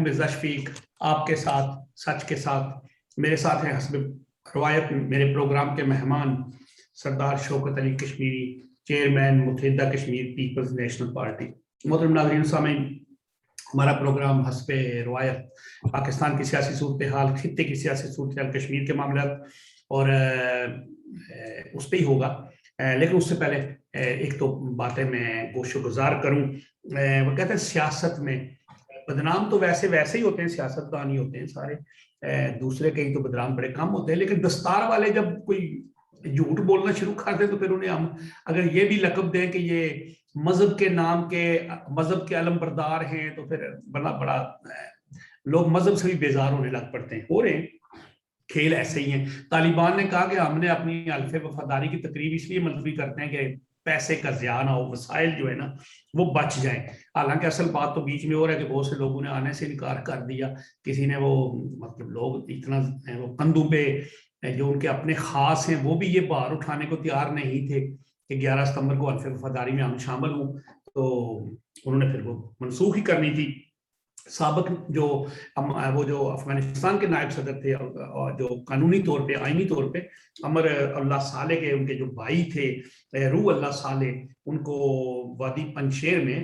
ہوں مرزا شفیق، آپ کے ساتھ سچ کے ساتھ۔ میرے ساتھ ہیں حسب روایت میرے پروگرام کے مہمان سردار شوکت علی کشمیری، چیئرمین متحدہ کشمیر پیپلز نیشنل پارٹی۔ محترم ناظرین سامعین، ہمارا پروگرام حسب روایت پاکستان کی سیاسی صورتحال، خطے کی سیاسی صورتحال، کشمیر کے معاملات اور اس پہ ہی ہوگا۔ لیکن اس سے پہلے ایک تو باتیں میں گوش و گزار کروں۔ وہ کہتے ہیں سیاست میں بدنام تو ویسے ہی ہوتے ہیں، سیاست دان ہی ہوتے ہیں سارے، دوسرے کہیں تو بدنام بڑے کم ہوتے ہیں، لیکن دستار والے جب کوئی جھوٹ بولنا شروع کر دیں تو پھر انہیں ہم اگر یہ بھی لقب دیں کہ یہ مذہب کے نام کے مذہب کے علم بردار ہیں تو پھر بڑا لوگ مذہب سے بھی بیزار ہونے لگ پڑتے ہیں، ہو رہے ہیں۔ کھیل ایسے ہی ہیں۔ طالبان نے کہا کہ ہم نے اپنی حلف وفاداری کی تقریب اس لیے ملتوی کرتے ہیں کہ پیسے کا ضیاع نہ ہو، وسائل جو ہے نا وہ بچ جائیں۔ حالانکہ اصل بات تو بیچ میں ہو رہا ہے کہ بہت سے لوگوں نے آنے سے انکار کر دیا، کسی نے وہ مطلب لوگ اتنا وہ کندھوں پہ جو ان کے اپنے خاص ہیں وہ بھی یہ بار اٹھانے کو تیار نہیں تھے کہ 11 ستمبر کو حلف وفاداری میں ہم شامل ہوں، تو انہوں نے پھر وہ منسوخ ہی کرنی تھی۔ سابق جو افغانستان کے نائب صدر تھے اور جو قانونی طور پہ آئینی طور پہ امر اللہ صالح کے ان کے جو بھائی تھے روح اللہ صالح، ان کو وادی پنشیر میں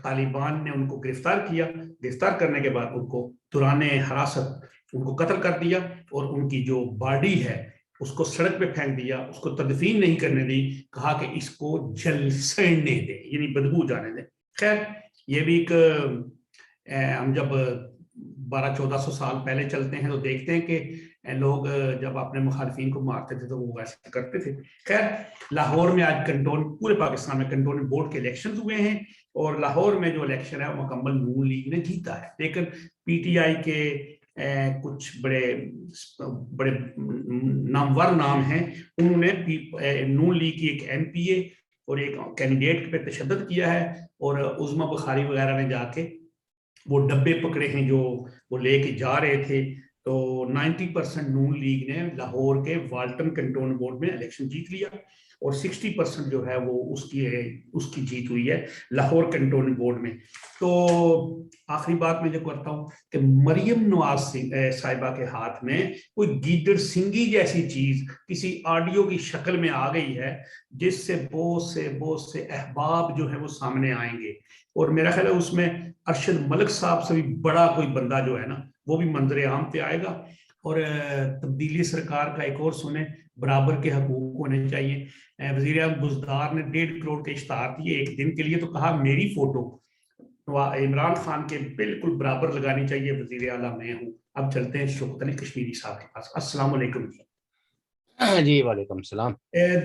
طالبان نے ان کو گرفتار کیا۔ گرفتار کرنے کے بعد ان کو دوران حراست ان کو قتل کر دیا اور ان کی جو باڈی ہے اس کو سڑک پہ پھینک دیا، اس کو تدفین نہیں کرنے دی، کہا کہ اس کو جل سڑنے دیں، یعنی بدبو جانے دیں۔ خیر یہ بھی ایک ہم جب 1200-1400 سال پہلے چلتے ہیں تو دیکھتے ہیں کہ لوگ جب اپنے مخالفین کو مارتے تھے تو وہ ویسے کرتے تھے۔ خیر لاہور میں آج پورے پاکستان میں کنٹونمنٹ بورڈ کے الیکشنز ہوئے ہیں اور لاہور میں جو الیکشن ہے وہ مکمل نون لیگ نے جیتا ہے، لیکن پی ٹی آئی کے کچھ بڑے نامور نام ہیں، انہوں نے نون لیگ کی ایک ایم پی اے اور ایک کینڈیڈیٹ پہ تشدد کیا ہے، اور عظمیٰ بخاری وغیرہ نے جا کے وہ ڈبے پکڑے ہیں جو وہ لے کے جا رہے تھے۔ تو 90% نون لیگ نے لاہور کے والٹن کنٹونمنٹ بورڈ میں الیکشن جیت لیا، اور 60% جو ہے وہ اس کی جیت ہوئی ہے لاہور کنٹونمنٹ بورڈ میں۔ تو آخری بات میں جو کرتا ہوں کہ مریم نواز صاحبہ کے ہاتھ میں کوئی گیدڑ سنگی جیسی چیز کسی آڈیو کی شکل میں آ گئی ہے، جس سے بہت سے احباب جو ہے وہ سامنے آئیں گے، اور میرا خیال ہے اس میں ارشد ملک صاحب سے بھی بڑا کوئی بندہ جو ہے نا وہ بھی منظر عام پہ آئے گا۔ اور تبدیلی سرکار کا ایک اور سنیں، برابر کے حقوق ہونے چاہیے۔ وزیر اعظم بزدار نے 1.5 کروڑ کے اشتہار دیے ایک دن کے لیے، تو کہا میری فوٹو عمران خان کے بالکل برابر لگانی چاہیے، وزیر اعلیٰ میں ہوں۔ اب چلتے ہیں شوکت علی کشمیری صاحب کے پاس۔ السلام علیکم جی وعلیکم السلام۔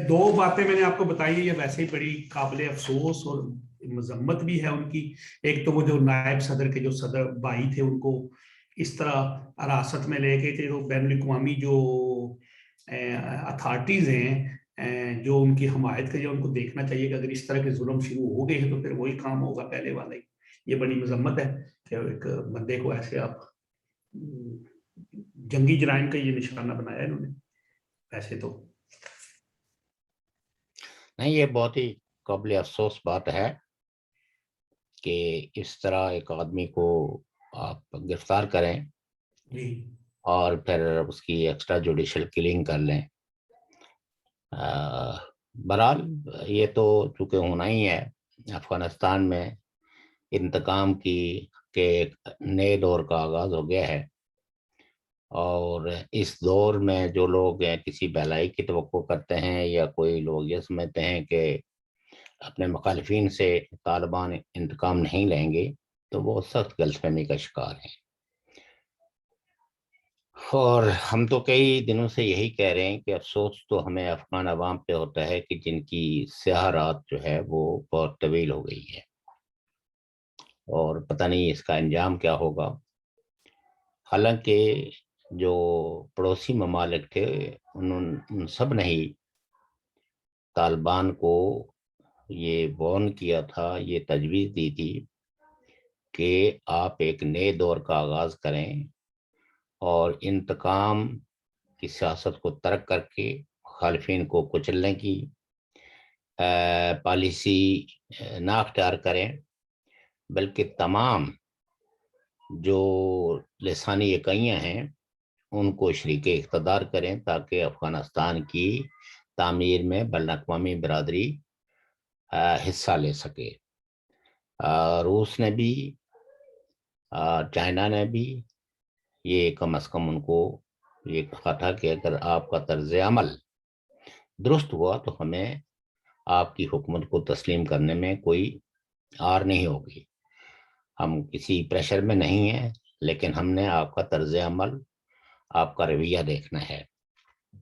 2 باتیں میں نے آپ کو بتائی، یہ ویسے ہی بڑی قابل افسوس اور مذمت بھی ہے ان کی۔ ایک تو وہ جو نائب صدر کے جو صدر بھائی تھے ان کو اس طرح حراست میں لے کے تھے، تو بین الاقوامی جو اتھارٹیز ہیں جو ان کی حمایت کریں، ان کو دیکھنا چاہیے کہ اگر اس طرح کے ظلم شروع ہو گئے ہیں تو پھر وہی کام ہوگا پہلے والا ہی۔ یہ بڑی مذمت ہے کہ ایک بندے کو ایسے آپ جنگی جرائم کا یہ نشانہ بنایا انہوں نے۔ ویسے تو نہیں، یہ بہت ہی قابل افسوس بات ہے کہ اس طرح ایک آدمی کو آپ گرفتار کریں اور پھر اس کی ایکسٹرا جوڈیشل کلنگ کر لیں۔ بہرحال یہ تو چونکہ ہونا ہی ہے، افغانستان میں انتقام کی کے نئے دور کا آغاز ہو گیا ہے، اور اس دور میں جو لوگ کسی بھلائی کی توقع کرتے ہیں یا کوئی لوگ یہ سمجھتے ہیں کہ اپنے مخالفین سے طالبان انتقام نہیں لیں گے تو وہ سخت غلط فہمی کا شکار ہیں۔ اور ہم تو کئی دنوں سے یہی کہہ رہے ہیں کہ افسوس تو ہمیں افغان عوام پہ ہوتا ہے کہ جن کی سیاہ رات جو ہے وہ بہت طویل ہو گئی ہے، اور پتہ نہیں اس کا انجام کیا ہوگا۔ حالانکہ جو پڑوسی ممالک تھے ان سب نے ہی طالبان کو یہ وارن کیا تھا، یہ تجویز دی تھی کہ آپ ایک نئے دور کا آغاز کریں اور انتقام کی سیاست کو ترک کر کے مخالفین کو کچلنے کی پالیسی نہ اختیار کریں، بلکہ تمام جو لسانی اکائیاں ہیں ان کو شریک اقتدار کریں تاکہ افغانستان کی تعمیر میں بین الاقوامی برادری حصہ لے سکے۔ روس نے بھی، چائنا نے بھی یہ کم از کم ان کو یہ کہا تھا کہ اگر آپ کا طرز عمل درست ہوا تو ہمیں آپ کی حکومت کو تسلیم کرنے میں کوئی آر نہیں ہوگی۔ ہم کسی پریشر میں نہیں ہیں، لیکن ہم نے آپ کا طرز عمل، آپ کا رویہ دیکھنا ہے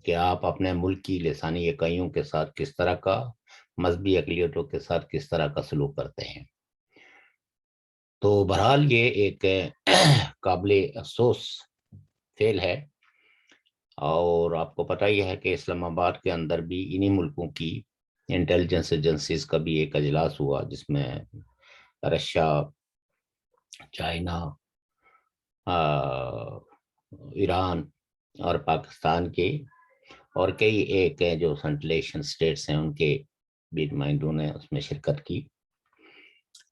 کہ آپ اپنے ملک کی لسانی اکائیوں کے ساتھ کس طرح کا، مذہبی اقلیتوں کے ساتھ کس طرح کا سلوک کرتے ہیں۔ تو بہرحال یہ ایک قابل افسوس فعل ہے، اور آپ کو پتہ ہی ہے کہ اسلام آباد کے اندر بھی انہی ملکوں کی انٹیلیجنس ایجنسیز کا بھی ایک اجلاس ہوا، جس میں رشیا، چائنا، ایران اور پاکستان کے اور کئی ایک جو سنٹلیشن سٹیٹس ہیں ان کے بھی نمائندوں نے اس میں شرکت کی،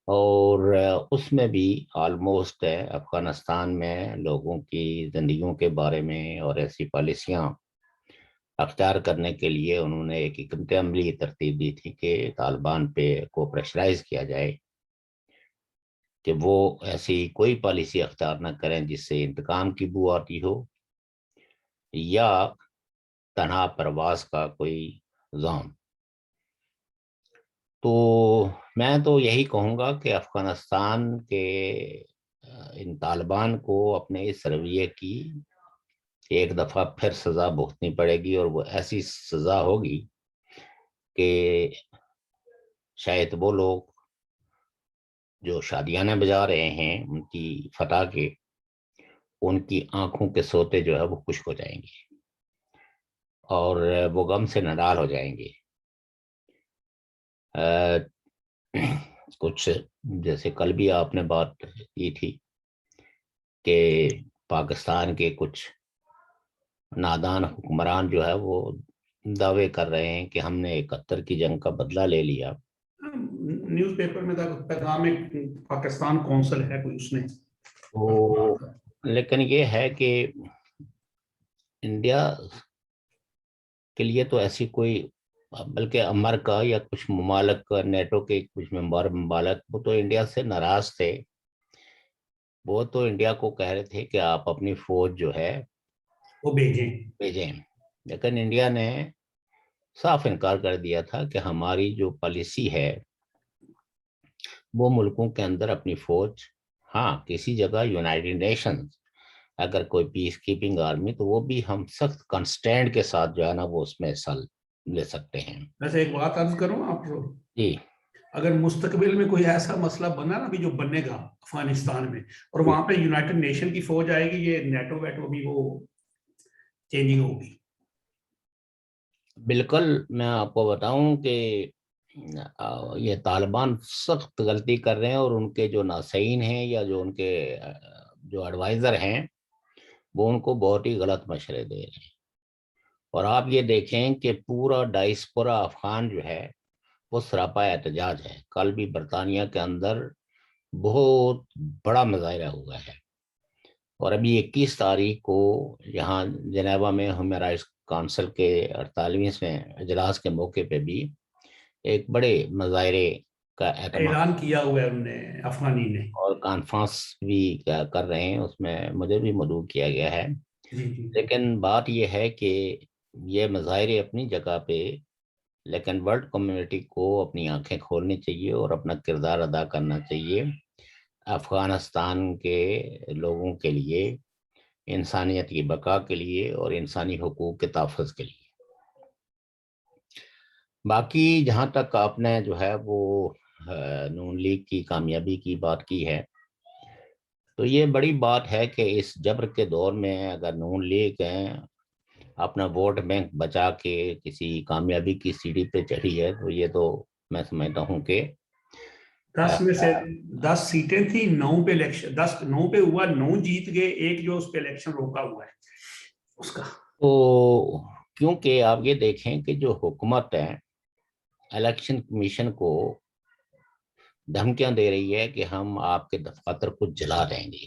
اور اس میں بھی آلموسٹ افغانستان میں لوگوں کی زندگیوں کے بارے میں اور ایسی پالیسیاں اختیار کرنے کے لیے انہوں نے ایک حکمت عملی ترتیب دی تھی کہ طالبان کو پریشرائز کیا جائے کہ وہ ایسی کوئی پالیسی اختیار نہ کریں جس سے انتقام کی بو آتی ہو یا تنہا پرواز کا کوئی زون۔ تو میں تو یہی کہوں گا کہ افغانستان کے ان طالبان کو اپنے اس رویے کی ایک دفعہ پھر سزا بھگتنی پڑے گی، اور وہ ایسی سزا ہوگی کہ شاید وہ لوگ جو شادیانے بجا رہے ہیں ان کی فتح کے، ان کی آنکھوں کے سوتے جو ہے وہ خشک ہو جائیں گے اور وہ غم سے نڈال ہو جائیں گے۔ کچھ جیسے کل بھی آپ نے بات کی تھی کہ پاکستان کے کچھ نادان حکمران جو ہے وہ دعوے کر رہے ہیں کہ ہم نے 71 کی جنگ کا بدلہ لے لیا۔ نیوز پیپر میں تھا، پیغام پاکستان کونسل ہے کوئی، اس نے لیکن یہ ہے کہ انڈیا کے لیے تو ایسی کوئی، بلکہ امریکہ یا کچھ ممالک، نیٹو کے کچھ ممالک وہ تو انڈیا سے ناراض تھے، وہ تو انڈیا کو کہہ رہے تھے کہ آپ اپنی فوج جو ہے وہ بھیجیں، لیکن انڈیا نے صاف انکار کر دیا تھا کہ ہماری جو پالیسی ہے وہ ملکوں کے اندر اپنی فوج، ہاں کسی جگہ یونائٹڈ نیشن اگر کوئی پیس کیپنگ آرمی تو وہ بھی ہم سخت کنسٹینٹ کے ساتھ جو ہے نا وہ اس میں حصہ لے سکتے ہیں۔ ویسے ایک بات عرض کروں آپ کو، جی اگر مستقبل میں کوئی ایسا مسئلہ بنا نا بھی جو بنے گا افغانستان میں، اور وہاں پہ یونائٹڈ نیشن کی فوج آئے گی، یہ نیٹو ویٹو بھی وہ چینجنگ ہوگی۔ بالکل، میں آپ کو بتاؤں کہ یہ طالبان سخت غلطی کر رہے ہیں، اور ان کے جو ناصحین ہیں یا جو ان کے جو ایڈوائزر ہیں وہ ان کو بہت ہی غلط مشورے دے رہے ہیں۔ اور آپ یہ دیکھیں کہ پورا ڈائسپورا افغان جو ہے وہ سراپا احتجاج ہے۔ کل بھی برطانیہ کے اندر بہت بڑا مظاہرہ ہوا ہے، اور ابھی 21 تاریخ کو یہاں جنیوا میں ہیومن رائٹس کونسل کے 48ویں اجلاس کے موقع پہ بھی ایک بڑے مظاہرے کا اہتمام اعلان کیا ہوا ہے انہوں نے، افغانی نے، اور کانفرنس بھی کر رہے ہیں، اس میں مجھے بھی مدعو کیا گیا ہے۔ جی جی، لیکن بات یہ ہے کہ یہ مظاہرے اپنی جگہ پہ، لیکن ورلڈ کمیونٹی کو اپنی آنکھیں کھولنی چاہیے اور اپنا کردار ادا کرنا چاہیے افغانستان کے لوگوں کے لیے، انسانیت کی بقا کے لیے اور انسانی حقوق کے تحفظ کے لیے۔ باقی جہاں تک آپ نے جو ہے وہ نون لیگ کی کامیابی کی بات کی ہے، تو یہ بڑی بات ہے کہ اس جبر کے دور میں اگر نون لیگ اپنا ووٹ بینک بچا کے کسی کامیابی کی سیڑھی پہ چڑھی ہے، تو یہ تو میں سمجھتا ہوں کہ 10 میں سے 10 سیٹیں تھیں، 9 پہ الیکشن، 9 پہ ہوا، 9 جیت گئے، ایک جو اس پہ الیکشن روکا ہوا ہے اس کا۔ تو کیونکہ آپ یہ دیکھیں کہ جو حکومت ہے الیکشن کمیشن کو دھمکیاں دے رہی ہے کہ ہم آپ کے دفاتر کو جلا دیں گے،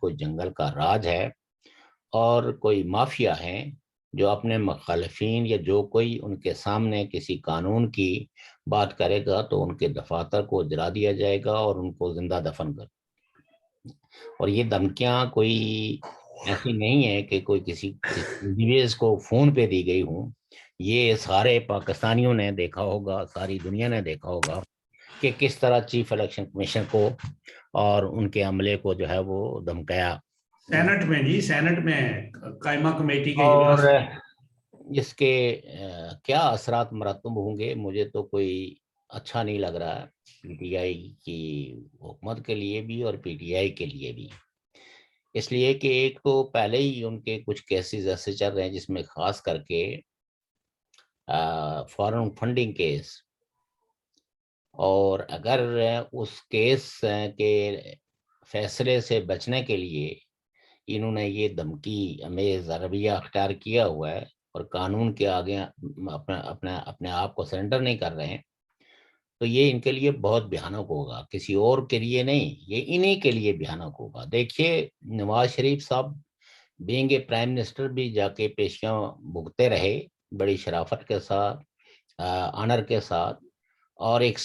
کوئی جنگل کا راج ہے، اور کوئی مافیا ہیں جو اپنے مخالفین یا جو کوئی ان کے سامنے کسی قانون کی بات کرے گا تو ان کے دفاتر کو جلا دیا جائے گا اور ان کو زندہ دفن کر. اور یہ دھمکیاں کوئی ایسی نہیں ہے کہ کوئی کسی انڈیویڈ کو فون پہ دی گئی ہوں. یہ سارے پاکستانیوں نے دیکھا ہوگا، ساری دنیا نے دیکھا ہوگا کہ کس طرح چیف الیکشن کمیشن کو اور ان کے عملے کو جو ہے وہ دھمکایا. سینٹ میں، جی سینٹ میں قائمہ کمیٹی کے اور اجلاس. اس کے کیا اثرات مرتب ہوں گے مجھے تو کوئی اچھا نہیں لگ رہا، پی ٹی آئی کی حکومت کے لیے بھی اور پی ٹی آئی کے لیے بھی. اس لیے کہ ایک تو پہلے ہی ان کے کچھ کیسز ایسے چل رہے ہیں جس میں خاص کر کے فارن فنڈنگ کیس، اور اگر اس کیس کے فیصلے سے بچنے کے لیے انہوں نے یہ دھمکی امیز رویہ اختیار کیا ہوا ہے اور قانون کے آگے اپنے آپ کو سرنڈر نہیں کر رہے ہیں، تو یہ ان کے لیے بہت بھیانک ہوگا، کسی اور کے لیے نہیں، یہ انہی کے لیے بھیانک ہوگا. دیکھیے نواز شریف صاحب بینگ اے پرائم منسٹر بھی جا کے پیشیاں بھگتے رہے بڑی شرافت کے ساتھ، آنر کے ساتھ، اور ایک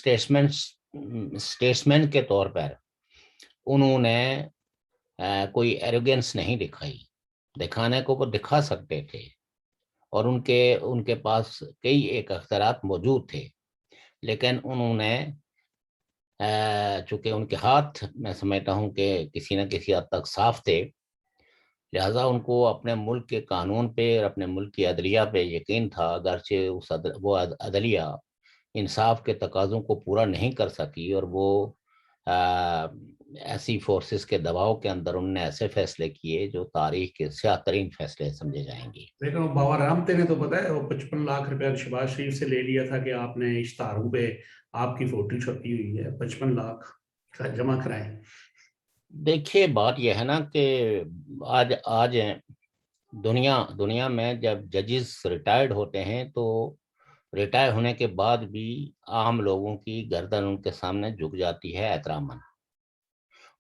اسٹیٹسمین کے طور پر انہوں نے کوئی ایروگنس نہیں دکھائی. دکھانے کو وہ دکھا سکتے تھے اور ان کے پاس کئی ایک اختیارات موجود تھے، لیکن انہوں نے چونکہ ان کے ہاتھ میں سمجھتا ہوں کہ کسی نہ کسی حد تک صاف تھے، لہٰذا ان کو اپنے ملک کے قانون پہ اور اپنے ملک کی عدلیہ پہ یقین تھا، اگرچہ وہ عدلیہ انصاف کے تقاضوں کو پورا نہیں کر سکی اور وہ ایسی فورسز کے دباؤ کے اندر انہوں نے ایسے فیصلے کیے جو تاریخ کے سیاہ ترین فیصلے سمجھے جائیں گے. لیکن وہ بابا رامتے نے تو پتا ہے وہ 55 لاکھ روپے شہباز شریف سے لے لیا تھا کہ آپ نے اشتہاروں پہ آپ کی فوٹو چھپی ہوئی ہے، 55 لاکھ جمع کرائیں. دیکھیے بات یہ ہے نا کہ آج دنیا میں جب ججز ریٹائرڈ ہوتے ہیں تو ریٹائر ہونے کے بعد بھی عام لوگوں کی گردن ان کے سامنے جھک جاتی ہے احتراماً،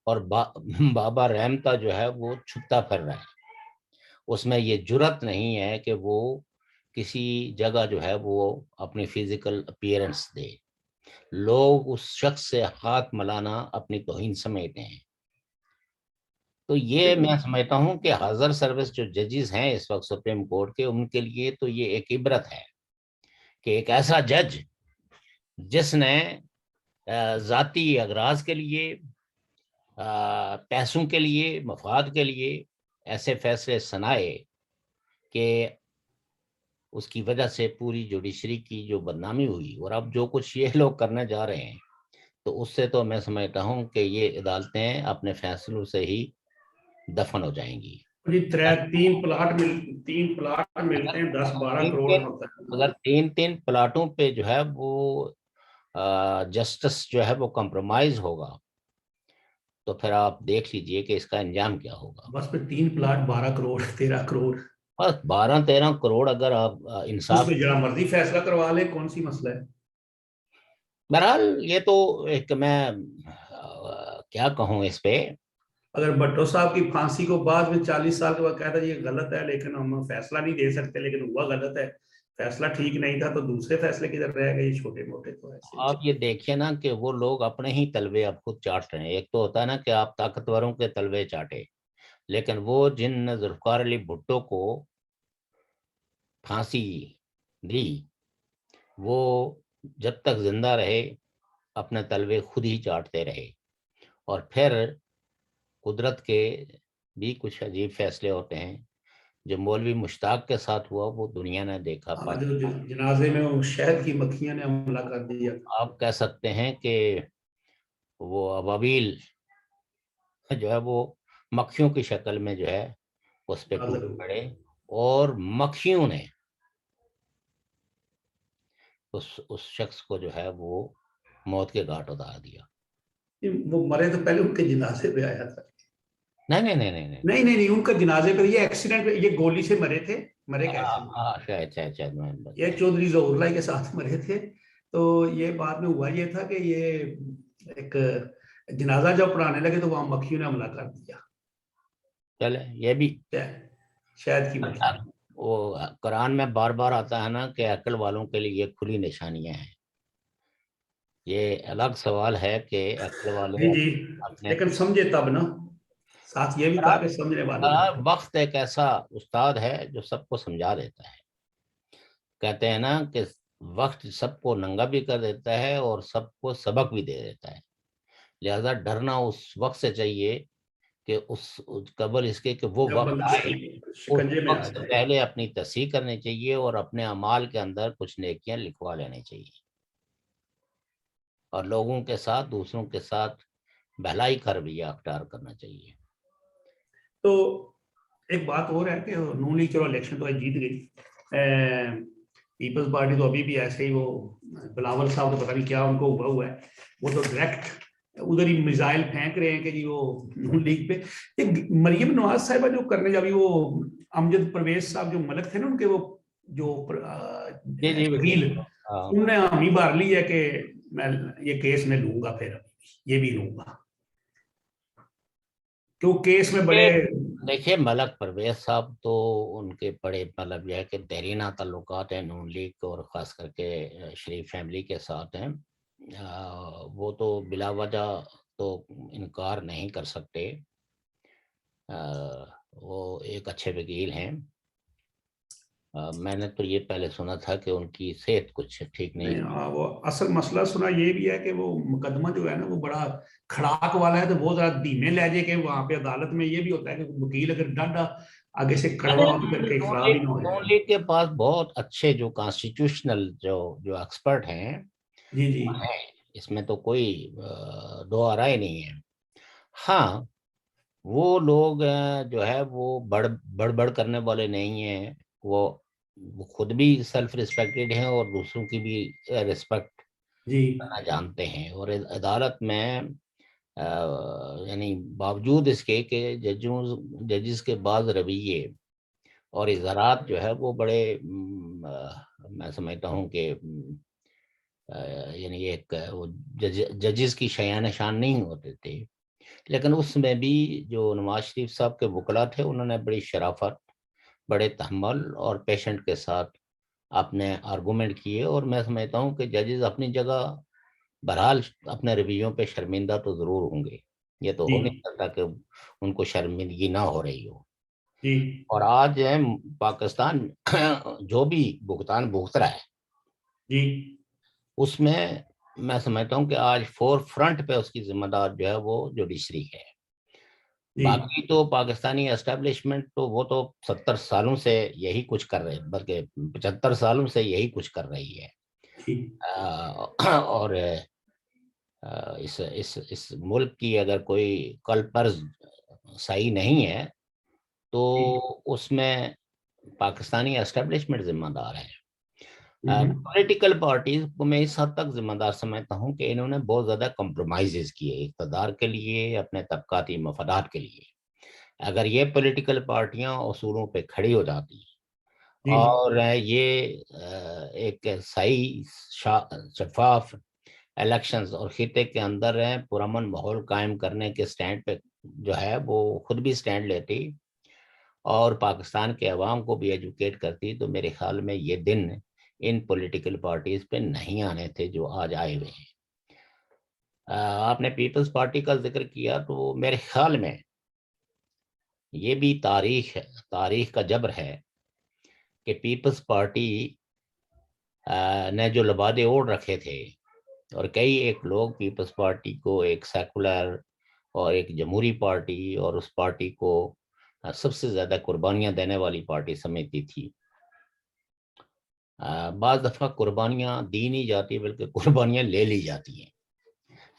اور بابا رحمتا جو ہے وہ چھپتا پھر رہا ہے. اس میں یہ جرت نہیں ہے کہ وہ کسی جگہ جو ہے وہ اپنی فزیکل اپیئرنس دے. لوگ اس شخص سے ہاتھ ملانا اپنی توہین سمجھتے ہیں. تو یہ میں سمجھتا ہوں کہ حاضر سروس جو ججز ہیں اس وقت سپریم کورٹ کے، ان کے لیے تو یہ ایک عبرت ہے کہ ایک ایسا جج جس نے ذاتی اغراض کے لیے، پیسوں کے لیے، مفاد کے لیے ایسے فیصلے سنائے کہ اس کی وجہ سے پوری جوڈیشری کی جو بدنامی ہوئی، اور اب جو کچھ یہ لوگ کرنے جا رہے ہیں تو اس سے تو میں سمجھتا ہوں کہ یہ عدالتیں اپنے فیصلوں سے ہی دفن ہو جائیں گی. تین پلاٹ ملتے ہیں 10-12 کروڑ ہوتا ہے. اگر تین پلاٹوں پہ جو ہے وہ جسٹس جو ہے وہ کمپرومائز ہوگا تو پھر آپ دیکھ لیجئے کہ اس کا انجام کیا ہوگا. بس پہ 3 پلاٹ 12 کروڑ 13 کروڑ، بس 12-13 کروڑ اگر آپ اس انصاف. میں جہاں مرضی فیصلہ کروا لے، کون سی مسئلہ ہے. بہرحال یہ تو ایک میں کیا کہوں اس پہ. اگر بھٹو صاحب کی پھانسی کو بعد میں 40 سال کے بعد کہتا ہے یہ غلط ہے لیکن ہم فیصلہ نہیں دے سکتے، لیکن ہوا غلط ہے، فیصلہ ٹھیک نہیں تھا، تو دوسرے فیصلے کدھر رہ گئے؟ چھوٹے موٹے تو ایسے. آپ یہ دیکھیے نا کہ وہ لوگ اپنے ہی تلوے اب خود چاٹ رہے ہیں. ایک تو ہوتا ہے نا کہ آپ طاقتوروں کے تلوے چاٹے، لیکن وہ جن نے ذوالفقار علی بھٹو کو پھانسی دی وہ جب تک زندہ رہے اپنے تلوے خود ہی چاٹتے رہے، اور پھر قدرت کے بھی کچھ عجیب فیصلے ہوتے ہیں. جو مولوی مشتاق کے ساتھ ہوا وہ دنیا نے دیکھا. جو جنازے میں وہ شہد کی مکھیاں نے حملہ کر دیا. آپ کہہ سکتے ہیں کہ وہ ابابیل جو ہے وہ مکھیوں کی شکل میں جو ہے اس پہ ٹوٹ پڑے، اور مکھیوں نے اس شخص کو جو ہے وہ موت کے گھاٹ اتار دیا. وہ مرے تو پہلے ان کے جنازے پہ آیا تھا. نہیں ان کا جنازے پہ، یہ ایکسیڈنٹ پہ، یہ گولی سے مرے تھے. مرے کیسے؟ یہ چودھری ظہور اللہ کے ساتھ مرے تھے. تو یہ بعد میں ہوا یہ تھا کہ یہ ایک جنازہ جب پڑھانے لگے تو وہاں مکھیوں نے حملہ کر دیا. چلے یہ بھی شاید کی مکھی. وہ قرآن میں بار بار آتا ہے نا کہ عقل والوں کے لیے کھلی نشانیاں ہیں. یہ الگ سوال ہے کہ عقل والے جی اپنے لیکن سمجھے تب نا, ساتھ یہ بھی کہا کہ سمجھنے والے. وقت ایک ایسا استاد ہے جو سب کو سمجھا دیتا ہے. کہتے ہیں نا کہ وقت سب کو ننگا بھی کر دیتا ہے اور سب کو سبق بھی دے دیتا ہے. لہذا ڈرنا اس وقت سے چاہیے کہ اس قبل اس کے کہ وہ جب وقت بندہ آئے, اس شکنجے میں آ وقت سے جائے. پہلے اپنی تصحیح کرنی چاہیے اور اپنے اعمال کے اندر کچھ نیکیاں لکھوا لینے چاہیے, اور لوگوں کے ساتھ دوسروں کے ساتھ بھلائی کا رویہ اختیار کرنا چاہیے. تو ایک بات اور ہے کہ نون لیگ چلو الیکشن تو جیت گئی, پیپلز پارٹی تو ابھی بھی ایسے ہی, وہ بلاول صاحب تو پتہ نہیں کیا ان کو ہوا ہے, وہ تو ڈائریکٹ ادھر ہی میزائل پھینک رہے ہیں کہ جی وہ نون لیگ پہ. ایک مریم نواز صاحبہ جو کرنے جا, وہ امجد پرویز صاحب جو ملک تھے نا ان کے, وہ جو وکیل, انہوں نے ہمیں بار لی ہے کہ میں یہ کیس میں لوں گا, پھر یہ بھی لوں گا کیوں کیس میں بڑے. دیکھیے ملک پرویز صاحب تو ان کے بڑے مطلب یہ ہے کہ دیرینہ تعلقات ہیں نون لیگ اور خاص کر کے شریف فیملی کے ساتھ ہیں. وہ تو بلا وجہ تو انکار نہیں کر سکتے. وہ ایک اچھے وکیل ہیں. میں نے تو یہ پہلے سنا تھا کہ ان کی صحت کچھ ٹھیک نہیں. وہ اصل مسئلہ سنا یہ بھی ہے کہ وہ مقدمہ جو ہے نا وہ بڑا کھڑاک والا ہے, تو بہت زیادہ دھیمے لہجے کے وہاں پہ عدالت میں یہ بھی ہوتا ہے کہ وکیل اگر ڈاڈا آگے سے کڑوا کر کے خراب ہی نہ ہو جائے. نون لیگ کے پاس بہت اچھے جو کانسٹیٹیوشنل جو ایکسپرٹ ہیں, جی اس میں تو کوئی دو رائے نہیں ہے. ہاں وہ لوگ جو ہے وہ بڑ کرنے والے نہیں ہیں, وہ خود بھی سیلف ریسپیکٹڈ ہیں اور دوسروں کی بھی ریسپیکٹ جی کرنا جانتے ہیں. اور عدالت میں یعنی باوجود اس کے کہ ججز کے بعض رویے اور اظہارات جو ہے وہ بڑے میں سمجھتا ہوں کہ یعنی ایک وہ ججز کی شایان شان نہیں ہوتے تھے, لیکن اس میں بھی جو نواز شریف صاحب کے وکلا تھے انہوں نے بڑی شرافت, بڑے تحمل اور پیشنٹ کے ساتھ اپنے آرگومنٹ کیے. اور میں سمجھتا ہوں کہ ججز اپنی جگہ بہرحال اپنے رویوں پہ شرمندہ تو ضرور ہوں گے, یہ تو ہو نہیں سکتا کہ ان کو شرمندگی نہ ہو رہی ہو. اور آج پاکستان جو بھی بھگتان بھگت رہا ہے اس میں سمجھتا ہوں کہ آج فور فرنٹ پہ اس کی ذمہ دار جو ہے وہ جوڈیشری ہے. باقی تو پاکستانی اسٹیبلشمنٹ تو وہ تو 70 سالوں سے یہی کچھ کر رہے, بلکہ 75 سالوں سے یہی کچھ کر رہی ہے. اور اس ملک کی اگر کوئی کل پرز صحیح نہیں ہے تو اس میں پاکستانی اسٹیبلشمنٹ ذمہ دار ہے. پولیٹیکل پارٹیز کو میں اس حد تک ذمہ دار سمجھتا ہوں کہ انہوں نے بہت زیادہ کمپرومائزز کیے اقتدار کے لیے, اپنے طبقاتی مفادات کے لیے. اگر یہ پولیٹیکل پارٹیاں اصولوں پہ کھڑی ہو جاتی اور یہ ایک صحیح شفاف الیکشنز اور خطے کے رہیں پرامن ماحول قائم کرنے کے سٹینڈ پہ جو ہے وہ خود بھی سٹینڈ لیتی اور پاکستان کے عوام کو بھی ایجوکیٹ کرتی, تو میرے خیال میں یہ دن ان پولیٹیکل پارٹیز پہ نہیں آنے تھے جو آج آئے ہوئے ہیں. آپ نے پیپلز پارٹی کا ذکر کیا, تو میرے خیال میں یہ بھی تاریخ کا جبر ہے کہ پیپلز پارٹی نے جو لبادے اوڑھ رکھے تھے, اور کئی ایک لوگ پیپلز پارٹی کو ایک سیکولر اور ایک جمہوری پارٹی اور اس پارٹی کو سب سے زیادہ قربانیاں دینے والی پارٹی سمجھتی تھی. بعض دفعہ قربانیاں دی نہیں جاتی بلکہ قربانیاں لے لی جاتی ہیں.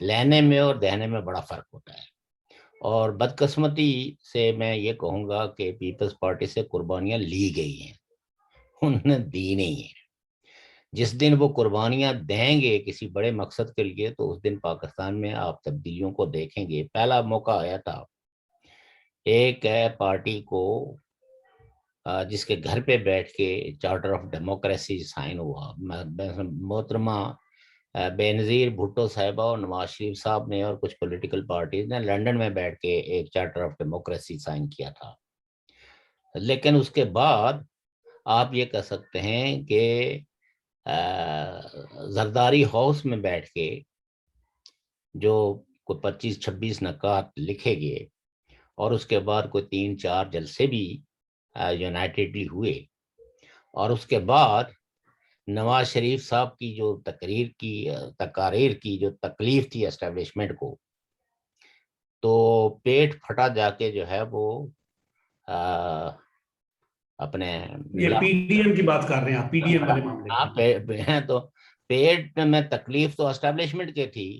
لینے میں اور دینے میں بڑا فرق ہوتا ہے, اور بدقسمتی سے میں یہ کہوں گا کہ پیپلز پارٹی سے قربانیاں لی گئی ہیں, انہوں نے دی نہیں ہیں. جس دن وہ قربانیاں دیں گے کسی بڑے مقصد کے لیے تو اس دن پاکستان میں آپ تبدیلیوں کو دیکھیں گے. پہلا موقع آیا تھا ایک پارٹی کو جس کے گھر پہ بیٹھ کے چارٹر آف ڈیموکریسی سائن ہوا, محترمہ بینظیر بھٹو صاحبہ اور نواز شریف صاحب نے اور کچھ پولیٹیکل پارٹیز نے لنڈن میں بیٹھ کے ایک چارٹر آف ڈیموکریسی سائن کیا تھا. لیکن اس کے بعد آپ یہ کہہ سکتے ہیں کہ زرداری ہاؤس میں بیٹھ کے جو کوئی 25-26 نکات لکھے گئے اور اس کے بعد کوئی 3-4 جلسے بھی یونائٹیڈلی ہوئے، اور اس کے بعد نواز شریف صاحب کی جو تقاریر کی جو تکلیف تھی اسٹیبلشمنٹ کو، تو پیٹ پھٹا جا کے جو ہے وہ اپنے یہ پی ڈی ایم کی بات کر رہے ہیں آپ، پی ڈی ایم والے معاملے تو پیٹ میں تکلیف تو اسٹیبلشمنٹ کی تھی،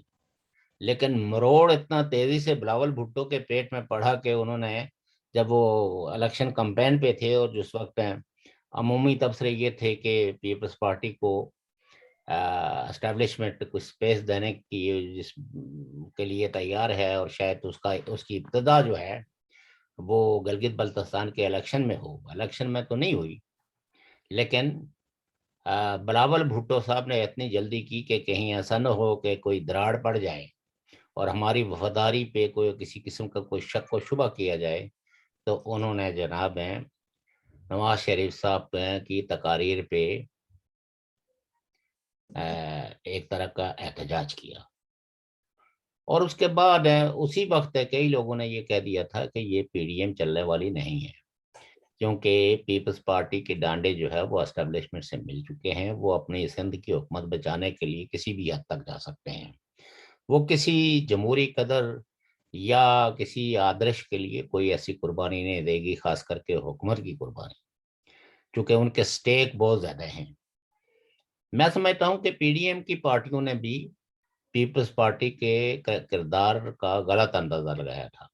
لیکن مروڑ اتنا تیزی سے بلاول بھٹو کے پیٹ میں پڑا کہ انہوں نے جب وہ الیکشن کمپین پہ تھے اور جس وقت عمومی تبصرے یہ تھے کہ پیپلز پارٹی کو اسٹیبلشمنٹ کو اسپیس دینے کی جس کے لیے تیار ہے، اور شاید اس کی ابتدا جو ہے وہ گلگت بلتستان کے الیکشن میں ہو. الیکشن میں تو نہیں ہوئی، لیکن بلاول بھٹو صاحب نے اتنی جلدی کی کہ کہیں ایسا نہ ہو کہ کوئی دراڑ پڑ جائے اور ہماری وفاداری پہ کوئی کسی قسم کا کوئی شک و شبہ کیا جائے، تو انہوں نے جناب نواز شریف صاحب کی تقاریر پہ ایک طرح کا احتجاج کیا. اور اس کے بعد اسی وقت کئی لوگوں نے یہ کہہ دیا تھا کہ یہ پی ڈی ایم چلنے والی نہیں ہے، کیونکہ پیپلز پارٹی کے ڈانڈے جو ہے وہ اسٹیبلشمنٹ سے مل چکے ہیں. وہ اپنی سندھ کی حکومت بچانے کے لیے کسی بھی حد تک جا سکتے ہیں. وہ کسی جمہوری قدر یا کسی آدرش کے لیے کوئی ایسی قربانی نہیں دے گی، خاص کر کے حکومت کی قربانی، کیونکہ ان کے سٹیک بہت زیادہ ہیں. میں سمجھتا ہوں کہ پی ڈی ایم کی پارٹیوں نے بھی پیپلز پارٹی کے کردار کا غلط اندازہ لگایا تھا،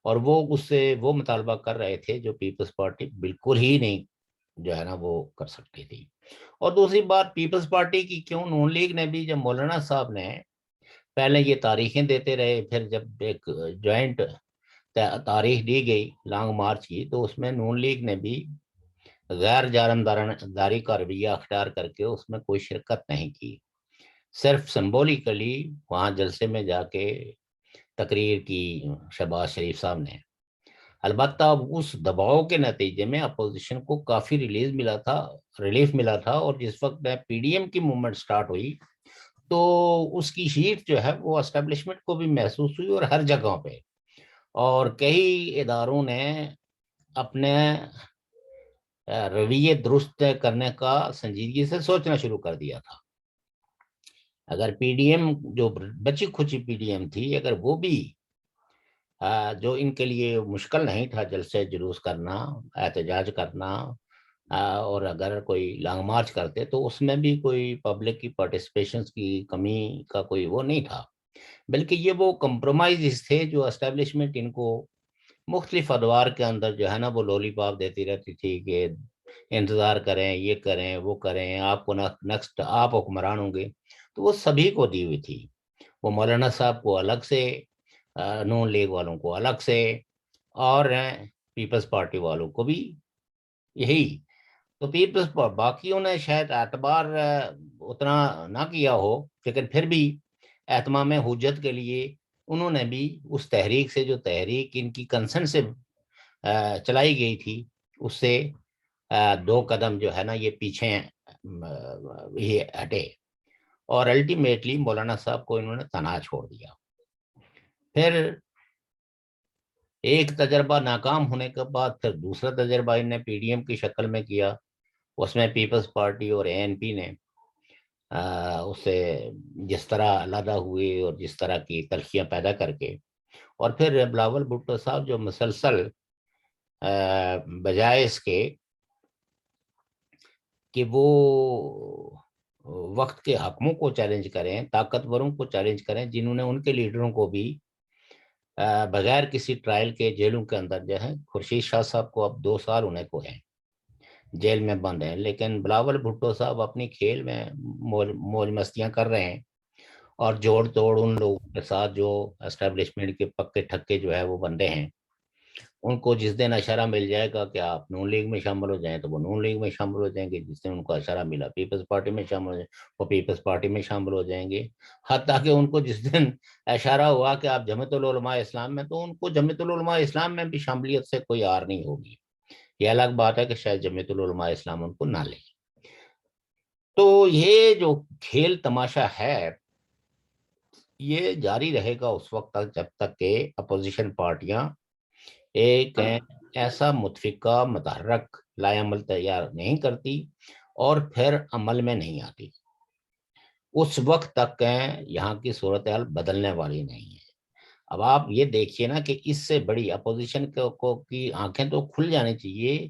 اور وہ اس سے وہ مطالبہ کر رہے تھے جو پیپلز پارٹی بالکل ہی نہیں جو ہے نا وہ کر سکتی تھی. اور دوسری بات پیپلز پارٹی کی کیوں، نون لیگ نے بھی، جب مولانا صاحب نے پہلے یہ تاریخیں دیتے رہے، پھر جب ایک جوائنٹ تاریخ دی گئی لانگ مارچ کی، تو اس میں نون لیگ نے بھی غیر جانبداری کا رویہ اختیار کر کے اس میں کوئی شرکت نہیں کی. صرف سمبولیکلی وہاں جلسے میں جا کے تقریر کی شہباز شریف صاحب نے. البتہ اس دباؤ کے نتیجے میں اپوزیشن کو کافی ریلیف ملا تھا، اور جس وقت پی ڈی ایم کی موومنٹ سٹارٹ ہوئی تو اس کی شیٹ جو ہے وہ اسٹیبلشمنٹ کو بھی محسوس ہوئی، اور ہر جگہ پہ، اور کئی اداروں نے اپنے رویے درست کرنے کا سنجیدگی سے سوچنا شروع کر دیا تھا. اگر پی ڈی ایم جو بچی کھچی پی ڈی ایم تھی، اگر وہ بھی جو ان کے لیے مشکل نہیں تھا جلسے جلوس کرنا، احتجاج کرنا، اور اگر کوئی لانگ مارچ کرتے تو اس میں بھی کوئی پبلک کی پارٹیسپیشن کی کمی کا کوئی وہ نہیں تھا، بلکہ یہ وہ کمپرومائز تھے جو اسٹیبلشمنٹ ان کو مختلف ادوار کے اندر جو ہے نا وہ لولی پاپ دیتی رہتی تھی کہ انتظار کریں، یہ کریں، وہ کریں، آپ کو نیکسٹ آپ حکمران ہوں گے. تو وہ سبھی کو دی ہوئی تھی، وہ مولانا صاحب کو الگ سے، نون لیگ والوں کو الگ سے، اور پیپلز پارٹی والوں کو بھی یہی. تو پیپلز باقیوں نے شاید اعتبار اتنا نہ کیا ہو، لیکن پھر بھی اہتمام حجت کے لیے انہوں نے بھی اس تحریک سے، جو تحریک ان کی کنسنٹ سے چلائی گئی تھی، اس سے 2 قدم جو ہے نا یہ پیچھے یہ ہٹے، اور الٹیمیٹلی مولانا صاحب کو انہوں نے تنہا چھوڑ دیا. پھر ایک تجربہ ناکام ہونے کے بعد پھر دوسرا تجربہ انہوں نے پی ڈی ایم کی شکل میں کیا. اس میں پیپلز پارٹی اور اے این پی نے اس سے جس طرح علیحدہ ہوئے اور جس طرح کی تلخیاں پیدا کر کے، اور پھر بلاول بھٹو صاحب جو مسلسل بجائے اس کے کہ وہ وقت کے حکموں کو چیلنج کریں، طاقتوروں کو چیلنج کریں، جنہوں نے ان کے لیڈروں کو بھی بغیر کسی ٹرائل کے جیلوں کے اندر جو ہے، خورشید شاہ صاحب کو اب 2 سال ہونے کو ہیں، جیل میں بند ہیں، لیکن بلاول بھٹو صاحب اپنی کھیل میں موج مستیاں کر رہے ہیں، اور جوڑ توڑ ان لوگوں کے ساتھ جو اسٹیبلشمنٹ کے پکے ٹھکے جو ہے وہ بندے ہیں، ان کو جس دن اشارہ مل جائے گا کہ آپ نون لیگ میں شامل ہو جائیں تو وہ نون لیگ میں شامل ہو جائیں گے، جس دن ان کو اشارہ ملا پیپلز پارٹی میں شامل ہو جائیں وہ پیپلز پارٹی میں شامل ہو جائیں گے، حتیٰ کہ ان کو جس دن اشارہ ہوا کہ آپ جمعیت العلماء اسلام میں، تو ان کو جمعیت العلماء اسلام میں بھی شاملیت سے کوئی آر نہیں ہوگی۔ یہ الگ بات ہے کہ شاید جمعیت العلماء اسلام ان کو نہ لے۔ تو یہ جو کھیل تماشا ہے یہ جاری رہے گا اس وقت تک جب تک کہ اپوزیشن پارٹیاں ایک ایسا متفقہ متحرک لائے عمل تیار نہیں کرتی اور پھر عمل میں نہیں آتی، اس وقت تک یہاں کی صورتحال بدلنے والی نہیں ہے۔ اب آپ یہ دیکھیے نا کہ اس سے بڑی اپوزیشن کی آنکھیں تو کھل جانی چاہیے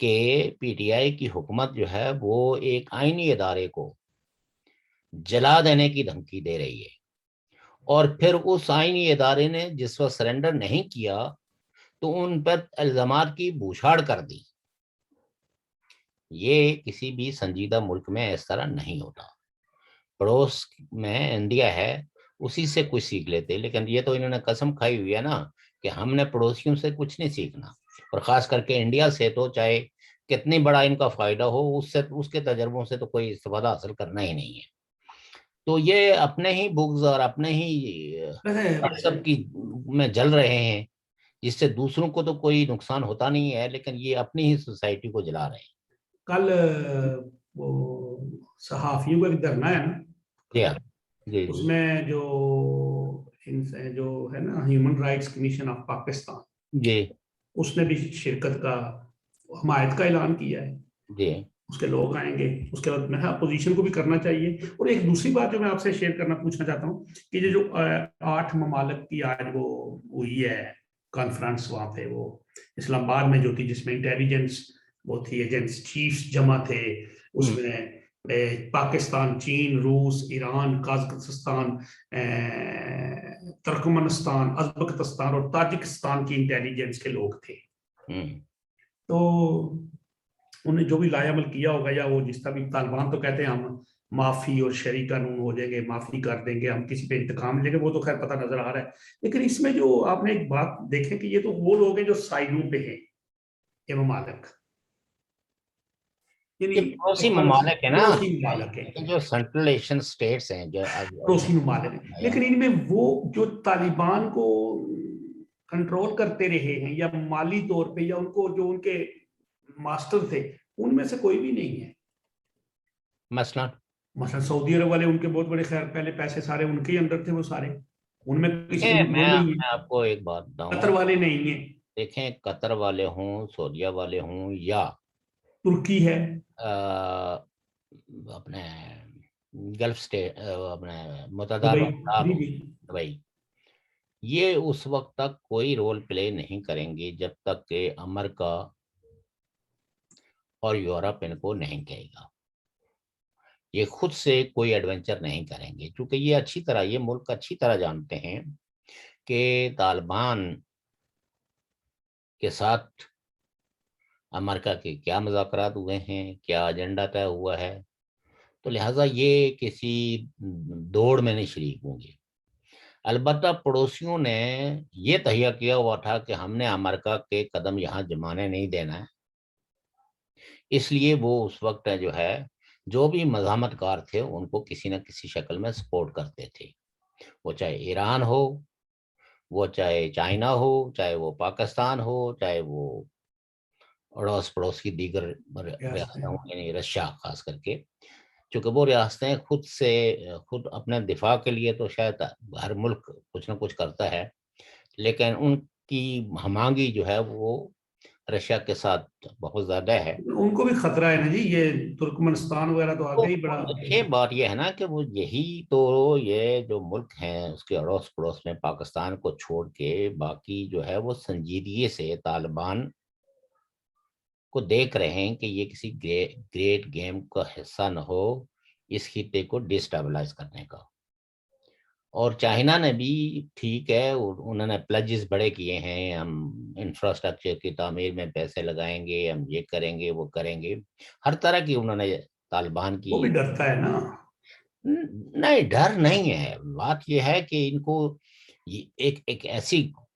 کہ پی ٹی آئی کی حکومت جو ہے وہ ایک آئینی ادارے کو جلا دینے کی دھمکی دے رہی ہے، اور پھر اس آئینی ادارے نے جس وقت سرنڈر نہیں کیا تو ان پر الزامات کی بوچھاڑ کر دی۔ یہ کسی بھی سنجیدہ ملک میں اس طرح نہیں ہوتا۔ پڑوس میں انڈیا ہے، اسی سے کچھ سیکھ لیتے، لیکن یہ تو انہوں نے قسم کھائی ہوئی ہے نا کہ ہم نے پڑوسیوں سے کچھ نہیں سیکھنا، اور خاص کر کے انڈیا سے تو چاہے کتنی بڑا ان کا فائدہ ہو، اس کے تجربوں سے تو کوئی استفادہ حاصل کرنا ہی نہیں ہے۔ تو یہ اپنے ہی بغض اور اپنے ہی سب کی میں جل رہے ہیں، جس سے دوسروں کو تو کوئی نقصان ہوتا نہیں ہے، لیکن یہ اپنی ہی سوسائٹی کو جلا رہے ہیں۔ کل وہ صحافیوں کا ایک دھرنا ہے نا، اس میں جو ہے نا human rights commission of Pakistan, اس نے بھی شرکت کا حمایت کا اعلان کیا ہے۔ اس کے لوگ آئیں گے، اس کے بعد میں اپوزیشن کو بھی کرنا چاہیے۔ اور ایک دوسری بات جو میں آپ سے شیئر کرنا پوچھنا چاہتا ہوں کہ یہ جو 8 ممالک کی آج وہ ہوئی ہے کانفرنس، وہاں پہ وہ اسلام آباد میں جو تھی، جس میں انٹیلیجنس وہ تھی، ایجنٹس چیفز جمع تھے، اس میں پاکستان، چین، روس، ایران، قازقستان، ترکمنستان، ازبکستان اور تاجکستان کی انٹیلیجنس کے لوگ تھے۔ تو انہیں جو بھی لائے عمل کیا ہوگا، یا وہ جس طرح بھی طالبان تو کہتے ہیں ہم معافی اور شرعی قانون ہو جائیں گے، معافی کر دیں گے، ہم کسی پہ انتقام لیں گے، وہ تو خیر پتہ نظر آ رہا ہے۔ لیکن اس میں جو آپ نے ایک بات دیکھیں کہ یہ تو وہ لوگ ہیں جو سائڈوں پہ ہیں، یہ ممالک یعنی پڑوسی ممالک ہے نا، پڑوسی ممالک ہیں، جو سینٹرل ایشین سٹیٹس ہیں، جو پڑوسی ممالک ہیں، لیکن ان میں وہ جو طالبان کو کنٹرول کرتے رہے ہیں یا مالی طور پہ، یا ان کو جو ان کے ماسٹر تھے، ان میں سے کوئی بھی نہیں ہے۔ مثلا سعودی عرب والے، ان کے بہت بڑے خیر پہلے پیسے سارے ان کے اندر تھے، وہ سارے ان میں کسی میں آپ کو ایک بات بتاؤں، قطر والے نہیں ہیں، دیکھیں قطر والے ہوں، سعودیہ والے ہوں، یا ترکی ہے، اپنے گلف اسٹیٹ، اپنے متحدہ عرب امارات، دبئی، یہ اس وقت تک کوئی رول پلے نہیں کریں گے جب تک کہ امریکہ اور یورپ ان کو نہیں کہے گا۔ یہ خود سے کوئی ایڈونچر نہیں کریں گے، کیونکہ یہ اچھی طرح، یہ ملک اچھی طرح جانتے ہیں کہ طالبان کے ساتھ امریکہ کے کیا مذاکرات ہوئے ہیں، کیا ایجنڈا طے ہوا ہے، تو لہٰذا یہ کسی دوڑ میں نہیں شریک ہوں گے۔ البتہ پڑوسیوں نے یہ تہیہ کیا ہوا تھا کہ ہم نے امریکہ کے قدم یہاں جمانے نہیں دینا ہے، اس لیے وہ اس وقت جو ہے جو بھی مزاحمت کار تھے ان کو کسی نہ کسی شکل میں سپورٹ کرتے تھے، وہ چاہے ایران ہو، وہ چاہے چائنا ہو، چاہے وہ پاکستان ہو، چاہے وہ اڑوس پڑوس کی دیگر ریاستیں ہوں، یعنی رشیا خاص کر کے، چونکہ وہ ریاستیں خود اپنے دفاع کے لیے تو شاید ہر ملک کچھ نہ کچھ کرتا ہے، لیکن ان کی ہمانگی جو ہے وہ رشیا کے ساتھ بہت زیادہ ہے۔ ان کو بھی خطرہ ہے نا جی، یہ ترکمنستان وغیرہ تو آگے ہی بڑا۔ یہ بات یہ ہے نا کہ وہ یہی تو، یہ جو ملک ہیں اس کے اڑوس پڑوس میں پاکستان کو چھوڑ کے باقی جو ہے وہ سنجیدگی سے طالبان کو دیکھ رہے ہیں کہ یہ کسی گریٹ گیم کا حصہ نہ ہو اس خطے کو ڈیسٹیبلائز کرنے کا۔ اور چائنا نے بھی ٹھیک ہے، انہوں نے پلجز بڑے کیے ہیں، ہم انفراسٹرکچر کی تعمیر میں پیسے لگائیں گے، ہم یہ کریں گے، وہ کریں گے، ہر طرح کی انہوں نے طالبان کی۔ وہ بھی ڈرتا ہے نا؟ نہیں، ڈر نہیں ہے، بات یہ ہے کہ ان کو ایک ایسی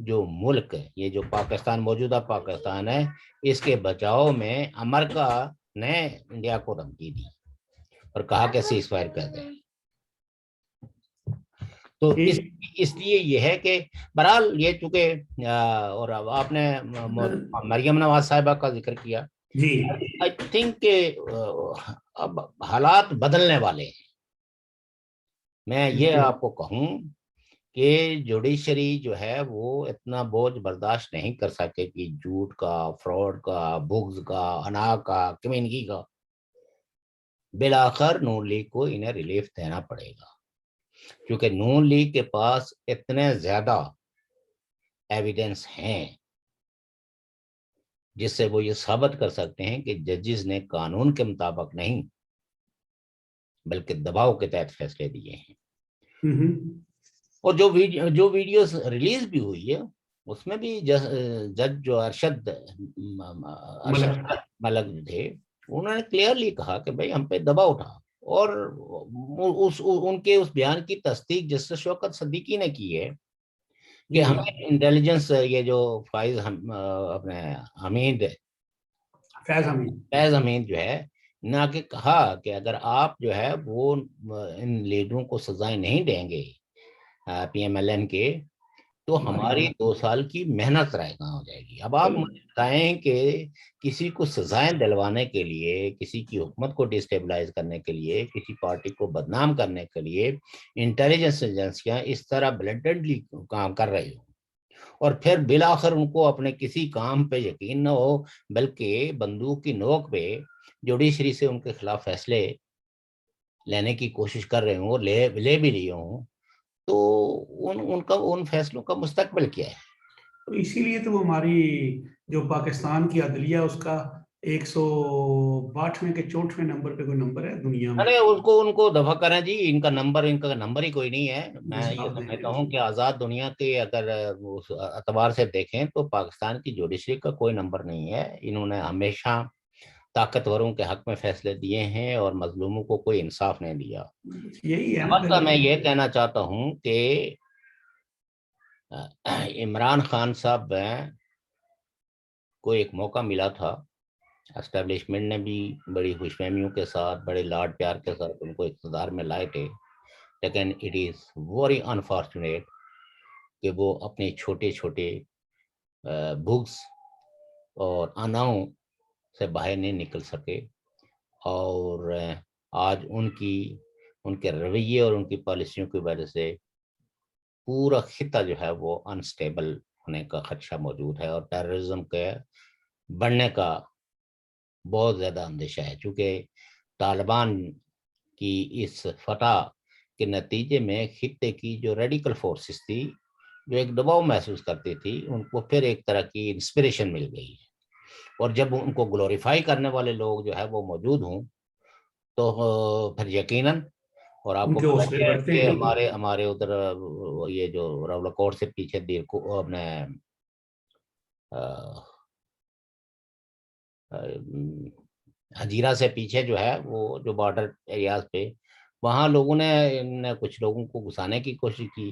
جو ملک یہ جو پاکستان موجودہ پاکستان ہے اس کے بچاؤ میں امریکہ نے انڈیا کو دھمکی دی اور کہا کہ سیز فائر کر دیں. تو اس لیے یہ ہے کہ بہرحال یہ چونکہ اور آپ نے مریم نواز صاحبہ کا ذکر کیا جی آئی تھنک کہ اب حالات بدلنے والے ہیں. میں یہ آپ کو کہوں کہ جوڈیشری جو ہے وہ اتنا بوجھ برداشت نہیں کر سکے کہ جھوٹ کا، فراڈ کا، بغض کا، انا کا، کمینگی کا. بالآخر نون لیگ کو انہیں ریلیف دینا پڑے گا کیونکہ نون لیگ کے پاس اتنے زیادہ ایویڈنس ہیں جس سے وہ یہ ثابت کر سکتے ہیں کہ ججز نے قانون کے مطابق نہیں بلکہ دباؤ کے تحت فیصلے دیے ہیں. اور جو ویڈیوز ریلیز بھی ہوئی ہے اس میں بھی جج جو ارشد ملک تھے انہوں نے کلیئرلی کہا کہ بھائی ہم پہ دباؤ تھا، اور ان کے اس بیان کی تصدیق جسٹس شوکت صدیقی نے کی ہے کہ ہمیں انٹیلیجنس یہ جو اپنے فیض حمید جو ہے نہ کہ کہا کہ اگر آپ جو ہے وہ ان لیڈروں کو سزائیں نہیں دیں گے پی ایم ایل این کے تو ہماری 2 سال کی محنت رائے گاں ہو جائے گی. اب آپ مجھے بتائیں کہ کسی کو سزائیں دلوانے کے لیے، کسی کی حکومت کو ڈسٹیبلائز کرنے کے لیے، کسی پارٹی کو بدنام کرنے کے لیے انٹیلیجنس ایجنسیاں اس طرح بلیٹنٹلی کام کر رہی ہوں اور پھر بالآخر ان کو اپنے کسی کام پہ یقین نہ ہو بلکہ بندوق کی نوک پہ جوڈیشری سے ان کے خلاف فیصلے لینے کی کوشش کر رہے ہوں اور لے بھی لیے ہوں، تو ان فیصلوں کا مستقبل کیا ہے؟ تو اسی لیے تو وہ ہماری جو پاکستان کی عدلیہ اس کا 162ویں کے 64ویں نمبر پہ کوئی نمبر ہے دنیا میں. ان کو دفع کریں جی، ان کا نمبر ہی کوئی نہیں ہے. میں یہ سمجھتا ہوں کہ آزاد دنیا کے اگر اس اعتبار سے دیکھیں تو پاکستان کی جوڈیشری کا کوئی نمبر نہیں ہے. انہوں نے ہمیشہ طاقتوروں کے حق میں فیصلے دیے ہیں اور مظلوموں کو کوئی انصاف نہیں دیا. یہی ہے. میں یہ کہنا چاہتا ہوں کہ عمران خان صاحب کو ایک موقع ملا تھا، اسٹیبلشمنٹ نے بھی بڑی خوش فہمیوں کے ساتھ، بڑے لاڈ پیار کے ساتھ ان کو اقتدار میں لائے تھے، لیکن اٹ از ویری انفارچونیٹ کہ وہ اپنے چھوٹے چھوٹے بغض اور اناؤں سے باہر نہیں نکل سکے، اور آج ان کے رویے اور ان کی پالیسیوں کی وجہ سے پورا خطہ جو ہے وہ انسٹیبل ہونے کا خدشہ موجود ہے اور ٹیررزم کے بڑھنے کا بہت زیادہ اندیشہ ہے. چونکہ طالبان کی اس فتح کے نتیجے میں خطے کی جو ریڈیکل فورسز تھی جو ایک دباؤ محسوس کرتی تھی ان کو پھر ایک طرح کی انسپریشن مل گئی ہے، اور جب ان کو گلوریفائی کرنے والے لوگ جو ہے وہ موجود ہوں تو پھر یقیناً، اور آپ کو کہ ہمارے ادھر یہ جو راولا کوٹ سے پیچھے دیر کو اپنے ہجیرہ سے پیچھے جو ہے وہ جو بارڈر ایریاز پہ وہاں لوگوں نے کچھ لوگوں کو گھسانے کی کوشش کی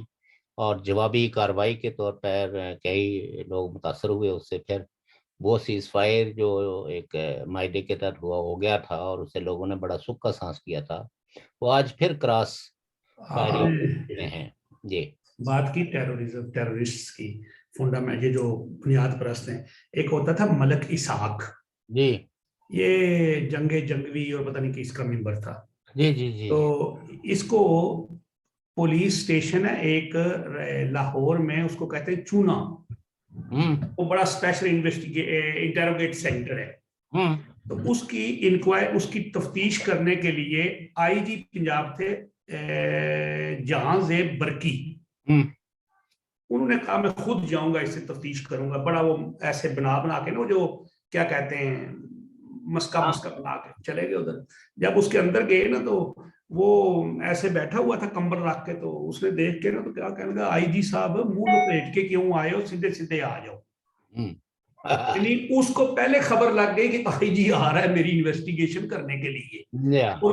اور جوابی کارروائی کے طور پر کئی لوگ متاثر ہوئے اس سے. پھر وہ سیز فائر جو ایک معاہدے کے تحت ہو گیا تھا اور اس سے لوگوں نے بڑا سکھ کا سانس کیا تھا، وہ آج پھر کراس ہیں. جی بات کی ٹیررسٹ کی فنڈامنٹ یہ جو بنیاد پرست ہیں، ایک ہوتا تھا ملک اسحاق، جی یہ جنگوی اور پتہ نہیں کس کا ممبر تھا. جی تو اس کو پولیس اسٹیشن ہے ایک لاہور میں، اس کو کہتے ہیں چونا، وہ بڑا اسپیشل انٹروگیٹ سینٹر ہے. تو اس کی تفتیش کرنے کے لیے آئی جی پنجاب تھے جہاں زیب برکی. انہوں نے کہا میں خود جاؤں گا، اس سے تفتیش کروں گا. بڑا وہ ایسے بنا کے نا جو کیا کہتے ہیں مسکا بنا کے چلے گئے ادھر. جب اس کے اندر گئے نا تو وہ ایسے بیٹھا ہوا تھا کمبل رکھ کے، تو اس نے دیکھ کے نا تو کیا کہنے لگا، آئی جی صاحب منہ لپیٹ کے کیوں آئے ہو، سیدھے سیدھے آ جاؤ. یعنی اس کو پہلے خبر لگ گئی کہ آئی جی آ رہا ہے میری انویسٹیگیشن کرنے کے لیے. اور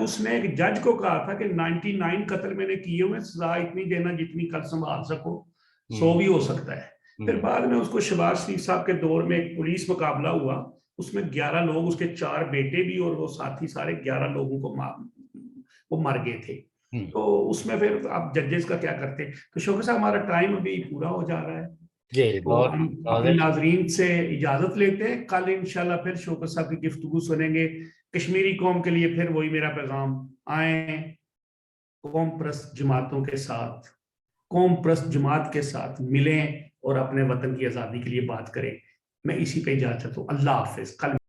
اس نے ایک جج کو کہا تھا کہ 99 قتل میں نے کیے ہوئے، سزا اتنی دینا جتنی کل سنبھال سکو. 100 بھی ہو سکتا ہے. پھر بعد میں اس کو شہباز شریف صاحب کے دور میں ایک پولیس مقابلہ ہوا, اس میں 11 لوگ, اس کے 4 بیٹے بھی اور وہ ساتھی سارے 11 لوگوں کو وہ مر گئے تھے. تو اس میں پھر آپ ججز کا کیا کرتے. تو شوکت صاحب ہمارا ٹائم ابھی پورا ہو جا رہا ہے, تو ہم اپنے ناظرین سے اجازت لیتے ہیں. کل انشاءاللہ پھر شوکت صاحب کی گفتگو سنیں گے کشمیری قوم کے لیے. پھر وہی میرا پیغام, آئیں قوم پرست جماعتوں کے ساتھ, قوم پرست جماعت کے ساتھ ملیں اور اپنے وطن کی آزادی کے لیے بات کریں. میں اسی پہ اجازت ہوں. اللہ حافظ. کل